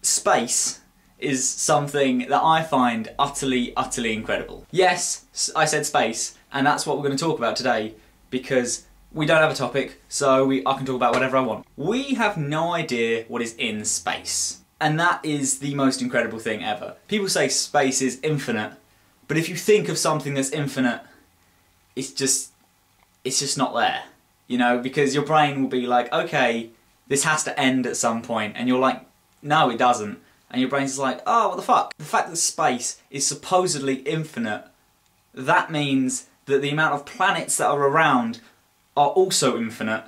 space is something that I find utterly, utterly incredible. Yes, I said space, and that's what we're going to talk about today, because we don't have a topic, so I can talk about whatever I want. We have no idea what is in space, and that is the most incredible thing ever. People say space is infinite, but if you think of something that's infinite, it's just not there, you know, because your brain will be like, okay, this has to end at some point, and you're like, no, it doesn't. And your brain's like, oh, what the fuck? The fact that space is supposedly infinite, that means that the amount of planets that are around are also infinite,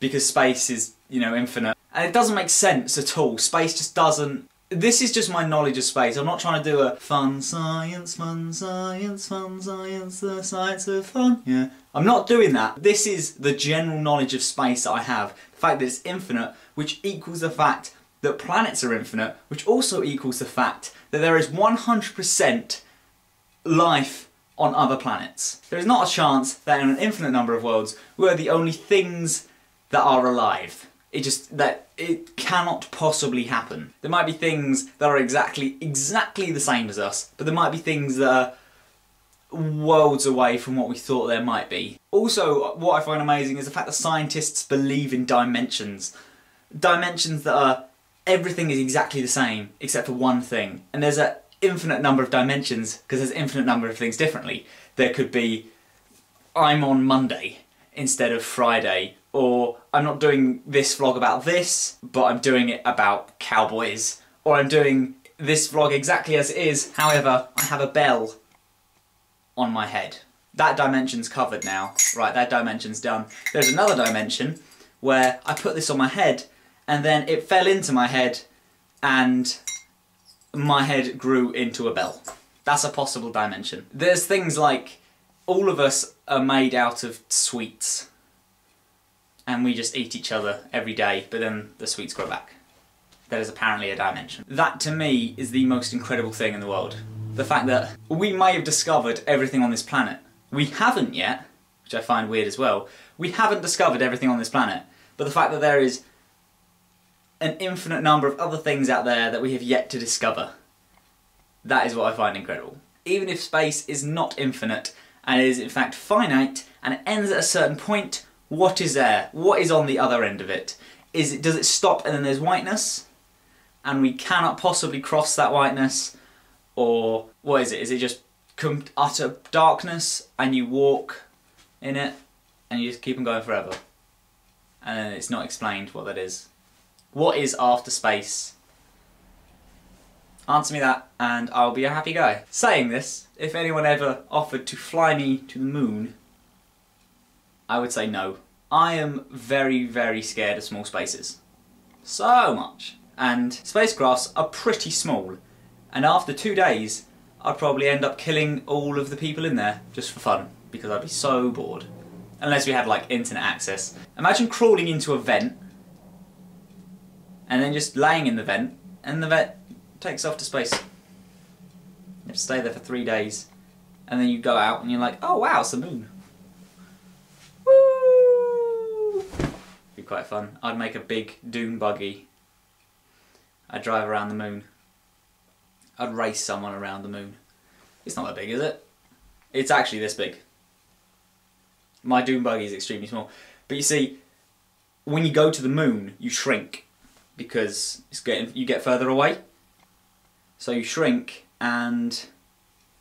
because space is, you know, infinite. And it doesn't make sense at all. Space just doesn't... This is just my knowledge of space. I'm not trying to do a fun science, fun science, fun science, the science of fun, yeah. I'm not doing that. This is the general knowledge of space that I have. The fact that it's infinite, which equals the fact that planets are infinite, which also equals the fact that there is 100% life on other planets. There is not a chance that in an infinite number of worlds we are the only things that are alive. It cannot possibly happen. There might be things that are exactly the same as us, but there might be things that are worlds away from what we thought there might be. Also, what I find amazing is the fact that scientists believe in dimensions. Dimensions that are everything is exactly the same except for one thing. And there's an infinite number of dimensions because there's an infinite number of things differently. There could be, I'm on Monday instead of Friday, or I'm not doing this vlog about this, but I'm doing it about cowboys, or I'm doing this vlog exactly as it is, however, I have a bell on my head. That dimension's covered now. Right, that dimension's done. There's another dimension where I put this on my head and then it fell into my head and my head grew into a bell. That's a possible dimension. There's things like all of us are made out of sweets and we just eat each other every day, but then the sweets grow back. That is apparently a dimension. That to me is the most incredible thing in the world. The fact that we may have discovered everything on this planet. We haven't yet, which I find weird as well. We haven't discovered everything on this planet, but the fact that there is an infinite number of other things out there that we have yet to discover. That is what I find incredible. Even if space is not infinite, and it is in fact finite, and it ends at a certain point, what is there? What is on the other end of it? Does it stop and then there's whiteness, and we cannot possibly cross that whiteness? Or what is it? Is it just utter darkness, and you walk in it, and you just keep on going forever? And then it's not explained what that is. What is after space? Answer me that and I'll be a happy guy. Saying this, if anyone ever offered to fly me to the moon, I would say no. I am very, very scared of small spaces. So much. And spacecrafts are pretty small. And after 2 days, I'd probably end up killing all of the people in there just for fun, because I'd be so bored. Unless we had like internet access. Imagine crawling into a vent and then just laying in the vent, and the vent takes off to space. You have to stay there for 3 days, and then you go out and you're like, oh wow, it's the moon. Woo! Be quite fun. I'd make a big dune buggy. I'd drive around the moon. I'd race someone around the moon. It's not that big, is it? It's actually this big. My dune buggy is extremely small. But you see, when you go to the moon, you shrink, because you get further away. So you shrink and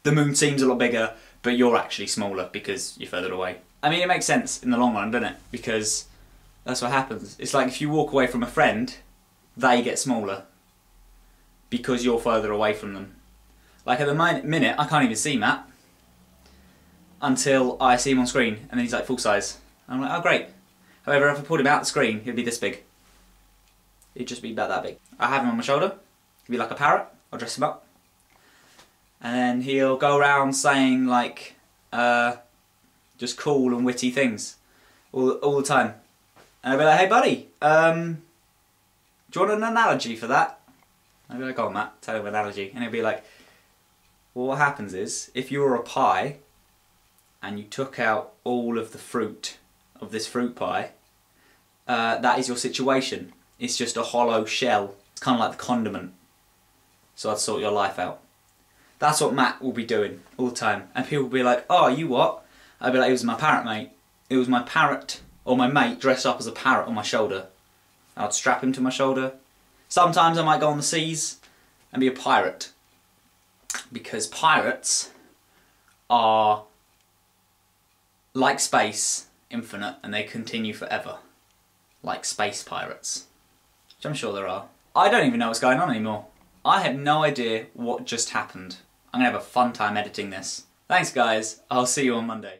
the moon seems a lot bigger, but you're actually smaller because you're further away. I mean, it makes sense in the long run, doesn't it? Because that's what happens. It's like if you walk away from a friend, they get smaller because you're further away from them. Like at the minute, I can't even see Matt until I see him on screen, and then he's like full size. I'm like, oh great. However, if I pulled him out the screen, he'd be this big. He'd just be about that big. I have him on my shoulder. He'd be like a parrot. I'll dress him up. And then he'll go around saying like, just cool and witty things all the time. And I'll be like, hey buddy, do you want an analogy for that? I'll be like, oh Matt, tell him an analogy. And he'll be like, well, what happens is, if you were a pie and you took out all of the fruit of this fruit pie, that is your situation. It's just a hollow shell It's kind of like the condiment. So I'd sort your life out. That's what Matt will be doing all the time. And people will be like, oh, you what? I'd be like, it was my parrot mate. It was my parrot, or my mate dressed up as a parrot on my shoulder. I'd strap him to my shoulder. Sometimes I might go on the seas and be a pirate. Because pirates are like space, infinite, and they continue forever. Like space pirates. Which I'm sure there are. I don't even know what's going on anymore. I have no idea what just happened. I'm going to have a fun time editing this. Thanks guys, I'll see you on Monday.